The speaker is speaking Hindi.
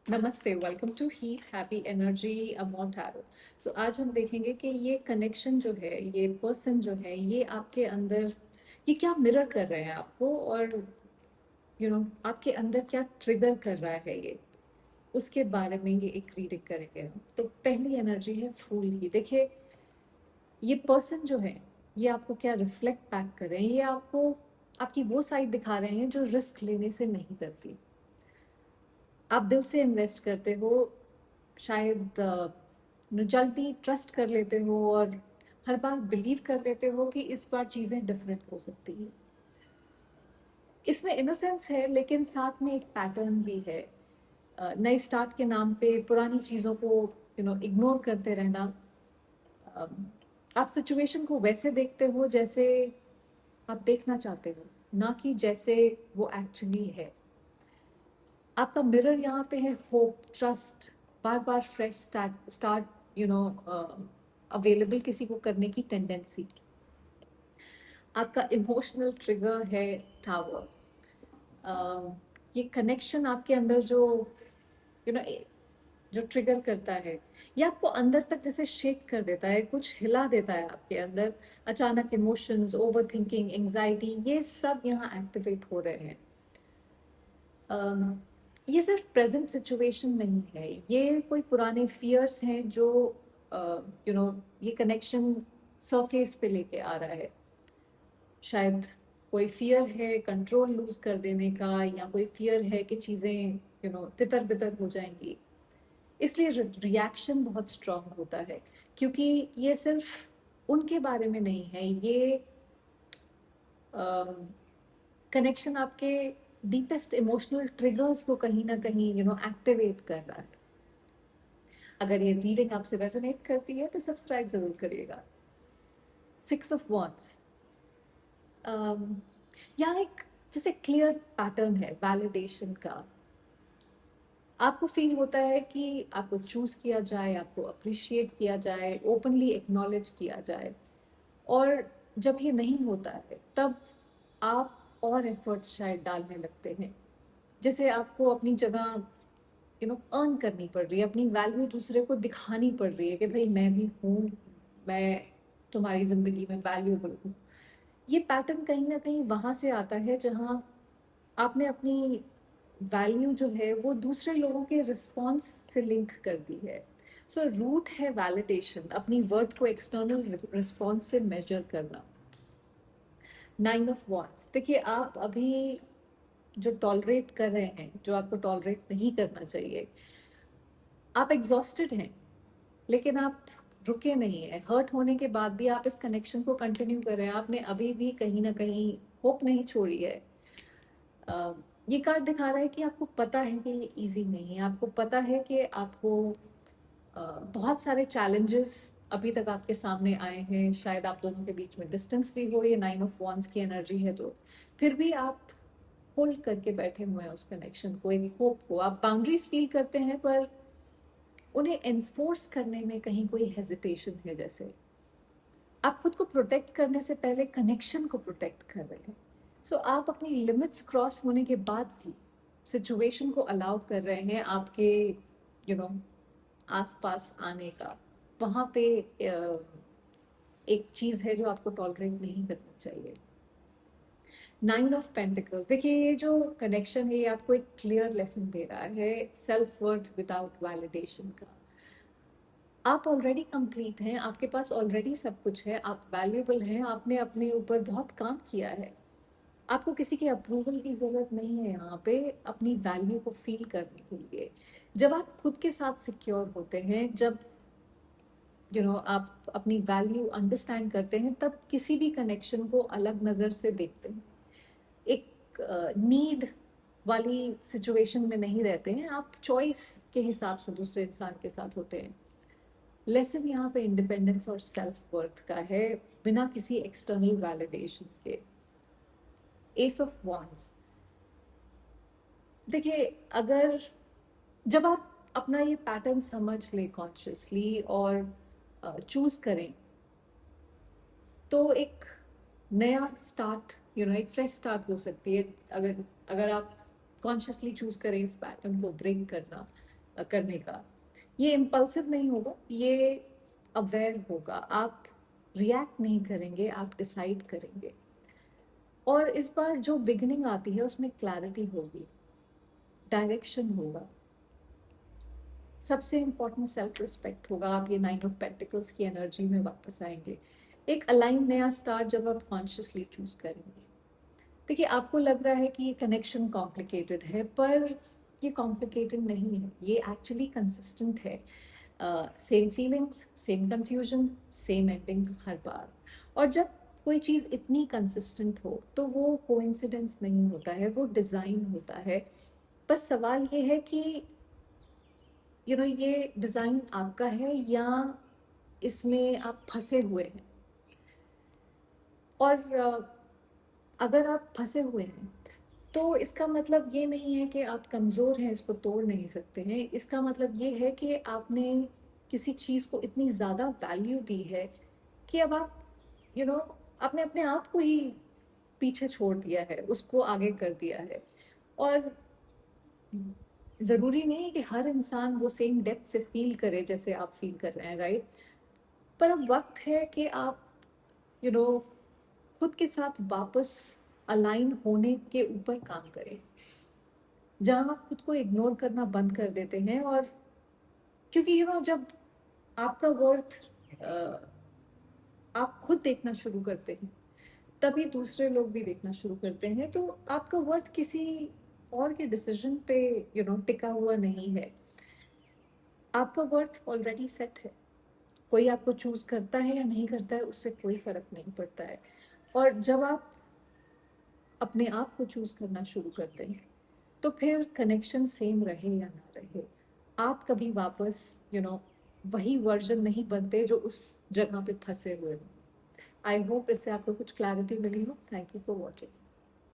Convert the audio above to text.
नमस्ते, welcome to heat happy energy Amol tarot. So आज हम देखेंगे कि ये कनेक्शन जो है, ये पर्सन जो है, ये आपके अंदर ये क्या मिरर कर रहे हैं आपको, और आपके अंदर क्या ट्रिगर कर रहा है ये, उसके बारे में ये एक रीडिंग करेंगे हम। तो पहली एनर्जी है फूल की। देखिए, ये पर्सन जो है, ये आपको क्या रिफ्लेक्ट बैक कर रहे हैं, ये आपको आपकी वो साइड दिखा रहे हैं जो रिस्क लेने से नहीं डरती। आप दिल से इन्वेस्ट करते हो, शायद जल्दी ट्रस्ट कर लेते हो, और हर बार बिलीव कर लेते हो कि इस बार चीज़ें डिफरेंट हो सकती हैं। इसमें इनोसेंस है, लेकिन साथ में एक पैटर्न भी है। नए स्टार्ट के नाम पे पुरानी चीज़ों को इग्नोर करते रहना। अम, आप सिचुएशन को वैसे देखते हो जैसे आप देखना चाहते हो, ना कि जैसे वो एक्चुअली है। आपका मिरर यहाँ पे है होप, ट्रस्ट, बार बार फ्रेश स्टार्ट अवेलेबल किसी को करने की टेंडेंसी। आपका इमोशनल ट्रिगर है टावर। ये कनेक्शन आपके अंदर जो यू नो जो ट्रिगर करता है, ये आपको अंदर तक जैसे शेक कर देता है, कुछ हिला देता है आपके अंदर। अचानक इमोशंस, ओवर थिंकिंग, एंग्जाइटी, ये सब यहाँ एक्टिवेट हो रहे हैं। ये सिर्फ प्रेजेंट सिचुएशन नहीं है, ये कोई पुराने फियर्स हैं जो ये कनेक्शन सरफेस पे लेके आ रहा है। शायद कोई फियर है कंट्रोल लूज कर देने का, या कोई फियर है कि चीज़ें तितर बितर हो जाएंगी। इसलिए रिएक्शन बहुत स्ट्रांग होता है, क्योंकि ये सिर्फ उनके बारे में नहीं है, ये कनेक्शन आपके डीपेस्ट इमोशनल ट्रिगर्स को कहीं ना कहीं एक्टिवेट कर रहा है। अगर ये रीडिंग आपसे रेजोनेट करती है तो सब्सक्राइब जरूर करिएगा। 6 ऑफ वॉन्ड्स, यहाँ एक जैसे क्लियर पैटर्न है वैलिडेशन का। आपको फील होता है कि आपको चूज किया जाए, आपको अप्रिशिएट किया जाए, ओपनली एक्नॉलेज किया जाए। और जब ये नहीं होता है तब आप और एफर्ट्स शायद डालने लगते हैं। जैसे आपको अपनी जगह अर्न करनी पड़ रही है, अपनी वैल्यू दूसरे को दिखानी पड़ रही है कि भाई मैं भी हूँ, मैं तुम्हारी ज़िंदगी में वैल्यूबल हूँ। ये पैटर्न कहीं ना कहीं वहाँ से आता है जहाँ आपने अपनी वैल्यू जो है वो दूसरे लोगों के रिस्पॉन्स से लिंक कर दी है। सो रूट है वैलिडेशन, अपनी वर्थ को एक्सटर्नल रिस्पॉन्स से मेजर करना। 9 ऑफ वॉन्ड्स, देखिए आप अभी जो टॉलरेट कर रहे हैं, जो आपको टॉलरेट नहीं करना चाहिए, आप एग्जॉस्टेड हैं, लेकिन आप रुके नहीं है। हर्ट होने के बाद भी आप इस कनेक्शन को कंटिन्यू कर रहे हैं, आपने अभी भी कहीं ना कहीं होप नहीं छोड़ी है। अ, ये कार्ड दिखा रहा है कि आपको पता है कि ये इजी नहीं है, आपको पता है कि आपको बहुत सारे चैलेंजेस अभी तक आपके सामने आए हैं। शायद आप दोनों के बीच में डिस्टेंस भी हो, ये 9 ऑफ वॉन्ड्स की एनर्जी है, तो फिर भी आप होल्ड करके बैठे हुए हैं उस कनेक्शन को, एक होप को। आप बाउंड्रीज फील करते हैं, पर उन्हें एनफोर्स करने में कहीं कोई हेजिटेशन है। जैसे आप खुद को प्रोटेक्ट करने से पहले कनेक्शन को प्रोटेक्ट कर रहे हैं। सो आप अपनी लिमिट्स क्रॉस होने के बाद भी सिचुएशन को अलाउ कर रहे हैं आपके यू नो आसपास आने का। वहाँ पे एक चीज़ है जो आपको टॉलरेट नहीं करना चाहिए। 9 ऑफ पेंटिकल्स, देखिए ये जो कनेक्शन है, ये आपको एक क्लियर लेसन दे रहा है सेल्फ वर्थ विदाउट वैलिडेशन का। आप ऑलरेडी कंप्लीट हैं, आपके पास ऑलरेडी सब कुछ है, आप वैल्यूबल हैं, आपने अपने ऊपर बहुत काम किया है। आपको किसी के अप्रूवल की ज़रूरत नहीं है यहाँ पे अपनी वैल्यू को फील करने के लिए। जब आप खुद के साथ सिक्योर होते हैं, जब आप अपनी वैल्यू अंडरस्टैंड करते हैं, तब किसी भी कनेक्शन को अलग नज़र से देखते हैं। एक नीड वाली सिचुएशन में नहीं रहते हैं, आप चॉइस के हिसाब से दूसरे इंसान के साथ होते हैं। लेसन यहाँ पे इंडिपेंडेंस और सेल्फ वर्थ का है, बिना किसी एक्सटर्नल वैलिडेशन के। एस ऑफ वॉन्ड्स, देखिए अगर जब आप अपना ये पैटर्न समझ लें कॉन्शियसली और चूज करें, तो एक नया स्टार्ट, एक फ्रेश स्टार्ट हो सकती है। अगर अगर आप कॉन्शियसली चूज करें इस पैटर्न को ब्रेक करना, करने का। ये इम्पल्सिव नहीं होगा, ये अवेयर होगा। आप रिएक्ट नहीं करेंगे, आप डिसाइड करेंगे। और इस बार जो बिगनिंग आती है उसमें क्लैरिटी होगी, डायरेक्शन होगा, सबसे इम्पोर्टेंट सेल्फ रिस्पेक्ट होगा। आप ये 9 ऑफ पेंटिकल्स की एनर्जी में वापस आएंगे। एक अलाइन नया स्टार्ट जब आप कॉन्शियसली चूज करेंगे। देखिए, आपको लग रहा है कि ये कनेक्शन कॉम्प्लिकेटेड है, पर ये कॉम्प्लिकेटेड नहीं है, ये एक्चुअली कंसिस्टेंट है। Same feelings, same confusion, same ending हर बार। और जब कोई चीज़ इतनी कंसिस्टेंट हो तो वो कोइंसिडेंस नहीं होता है, वो डिज़ाइन होता है। बस सवाल ये है कि ये डिज़ाइन आपका है या इसमें आप फंसे हुए हैं। और अगर आप फंसे हुए हैं तो इसका मतलब ये नहीं है कि आप कमज़ोर हैं, इसको तोड़ नहीं सकते हैं। इसका मतलब ये है कि आपने किसी चीज़ को इतनी ज़्यादा वैल्यू दी है कि अब आप यू you नो know, आपने अपने आप को ही पीछे छोड़ दिया है, उसको आगे कर दिया है। और ज़रूरी नहीं है कि हर इंसान वो सेम डेप्थ से फील करे जैसे आप फील कर रहे हैं, राइट? पर अब वक्त है कि आप यू नो खुद के साथ वापस अलाइन होने के ऊपर काम करें, जहाँ आप खुद को इग्नोर करना बंद कर देते हैं। और क्योंकि जब आपका वर्थ आप खुद देखना शुरू करते हैं, तभी दूसरे लोग भी देखना शुरू करते हैं। तो आपका वर्थ किसी और के डिसीजन पे टिका हुआ नहीं है। आपका वर्थ ऑलरेडी सेट है। कोई आपको चूज करता है या नहीं करता है, उससे कोई फर्क नहीं पड़ता है। और जब आप अपने आप को चूज करना शुरू करते हैं तो फिर कनेक्शन सेम रहे या ना रहे, आप कभी वापस वही वर्जन नहीं बनते जो उस जगह पे फंसे हुए हो। आई होप इससे आपको कुछ क्लैरिटी मिली हो। Thank you for watching.